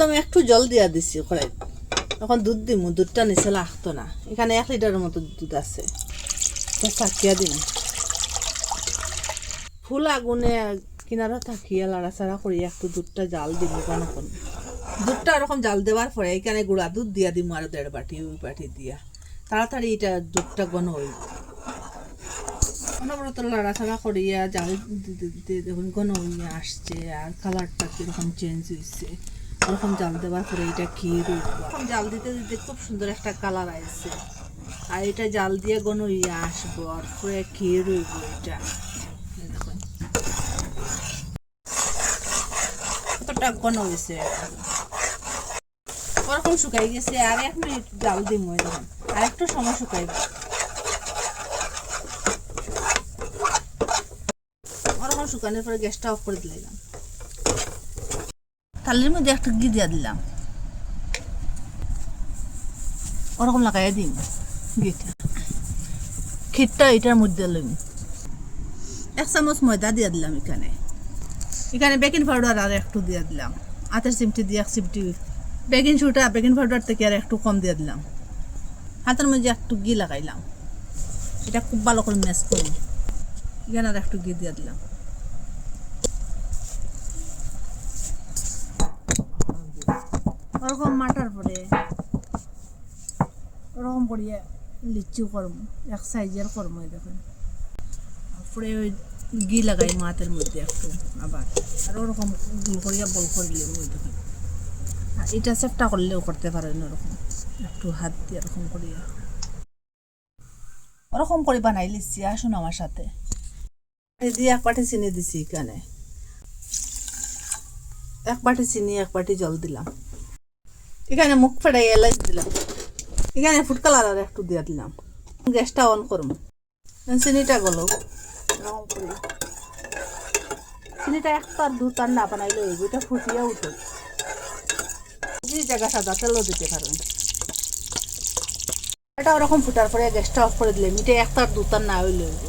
প্রথমে একটু জল দিয়া দিছি কড়াই, এখন দুধ দিমু, দুধটা নিচে লাগতো না। এখানে 1 লিটারের মতো দুধ আছে, চাকিয়া দিন। ফুল আগুনে কিনারা থাকিয়া লাড়াচাড়া করি একটু দুধটা জাল দিব। কখন দুধটা এরকম জাল দেওয়ার পরে এখানে গুঁড়া দুধ দিয়া দিব আরো 1.5 বাটি, ওই বাটি দিয়া তাড়াতাড়ি এটা দুধটা ঘন হইব। অনবরত লাড়াচাড়া করিয়া জাল দিতে দিতে দেখুন ঘন হইয়া আসছে, আর কালারটা কীরকম চেঞ্জ হয়েছে। ওরকম জাল দেওয়ার পরে এটা ক্ষীর হইব। এরকম জাল দিতে দিতে খুব সুন্দর একটা কালার আসছে, আর এটা জাল দিয়ে ঘন হইয়া আসবো, আর পরে ক্ষীর হইব। এটা দেখুন কতটা ঘন হয়েছে, ওরকম শুকাই গেছে। আর 1 মিনিট জাল দিম, দেখুন আর একটু সময় শুকাইব। ওরকম শুকানোর পরে গ্যাসটা অফ করে দিলাম। থালির মধ্যে একটু ঘি দিয়া দিলাম, ওরকম লাগাইয়া দিন ঘিটা। ক্ষীরটা এটার মধ্যে লইম। 1 চামচ ময়দা দিয়া দিলাম। এখানে বেকিং পাউডার আর একটু দিয়া দিলাম, 1 চিমটি দিয়ে 1 চিমটি। বেকিং সোডা বেকিং পাউডার থেকে আর একটু কম দিয়ে দিলাম। হাতের মধ্যে একটু ঘি লাগাইলাম, এটা খুব ভালো করে ম্যাশ করুন। এখানে আর একটু ঘি দিয়ে দিলাম। ওরকম মাটার পরে ওরকম করিয়া লিচু করম, 1 সাইজের করম। দেখুন পরে ওই ঘি লাগাই হাতের মধ্যে একটু আবার, আর ওরকম গোল করিয়া বল করিলে দেখুন। আর এটা চেষ্টা করলেও করতে পারেন, ওরকম একটু হাত দিয়ে এরকম করিয়া ওরকম করে বানাই লিচ্ছি। আসুন আমার সাথে। দিয়ে 1 বাটি চিনি দিছি, এখানে 1 বাটি চিনি 1 বাটি জল দিলাম। এখানে মুখ ফেটাই এলাচ দিলাম। এখানে ফুড কালার আর একটু দিয়ে দিলাম। গ্যাসটা অন করুন, চিনিটা গলো। চিনিটা 1 তার 2 তার না বানাইলে হইব, এটা ফুটিয়া উঠে। যে জায়গা সাদা তেলও দিতে পারেন। এটা ওরকম ফুটার পরে গ্যাসটা অফ করে দিলে মিটে 1 তার 2 তার না হইলে হইব।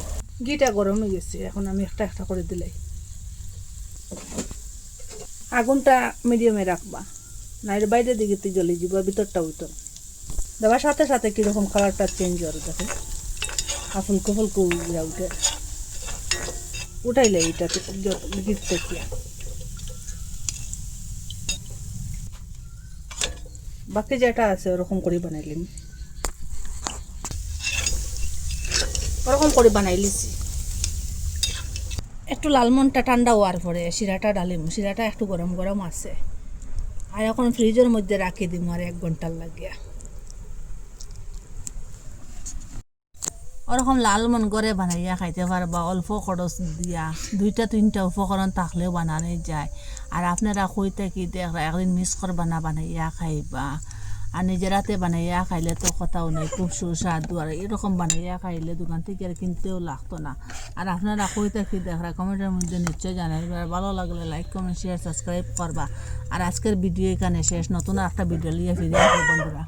ঘিটা গরম হয়ে গেছে, এখন আমি একটা একটা করে দিলাই। আগুনটা মিডিয়ামে রাখবা, নাইলে বাইরের দিকে জ্বলে যাব, ভিতরটা উঠো। দেওয়ার সাথে সাথে কীরকম কালারটা চেঞ্জ হবে দেখুন, ফুলকো ফুলকো উঠে উঠাইলে এইটাতে ঘির থেকে। বাকি যেটা আছে ওরকম করে বানাইলাম, ওরকম করে বানাই লিছি। একটু লালমনটা ঠান্ডা হওয়ার পরে শিরাটা ডালিম। শিরাটা একটু গরম গরম আছে, আর এখন ফ্রিজের মধ্যে রাখি দিম আর 1 ঘন্টার লাগিয়া। ওরকম লালমন করে বানাইয়া খাইতে পারবা, অল্প খরচ দিয়া। 2-3টা উপকরণ থাকলেও বানানো যায়। আর আপনারা কই থাকি দেখরা একদিন মিস করবা না, বানাইয়া খাইবা। আর নিজের হাতে বানাইয়া খাইলে তো কথাও নেই, খুব সুস্বাদু। আর এরকম বানাইয়া খাইলে দোকান থেকে আর কিনতেও লাগতো না। আর আপনারা কই থাকি দেখরা কমেন্টের মধ্যে নিশ্চয়ই জানাইবা। ভালো লাগলে লাইক কমেন্ট শেয়ার সাবস্ক্রাইব করবা। আর আজকের ভিডিও এখানে শেষ, নতুন একটা ভিডিও নিয়ে ফিরে আসবো বন্ধুরা।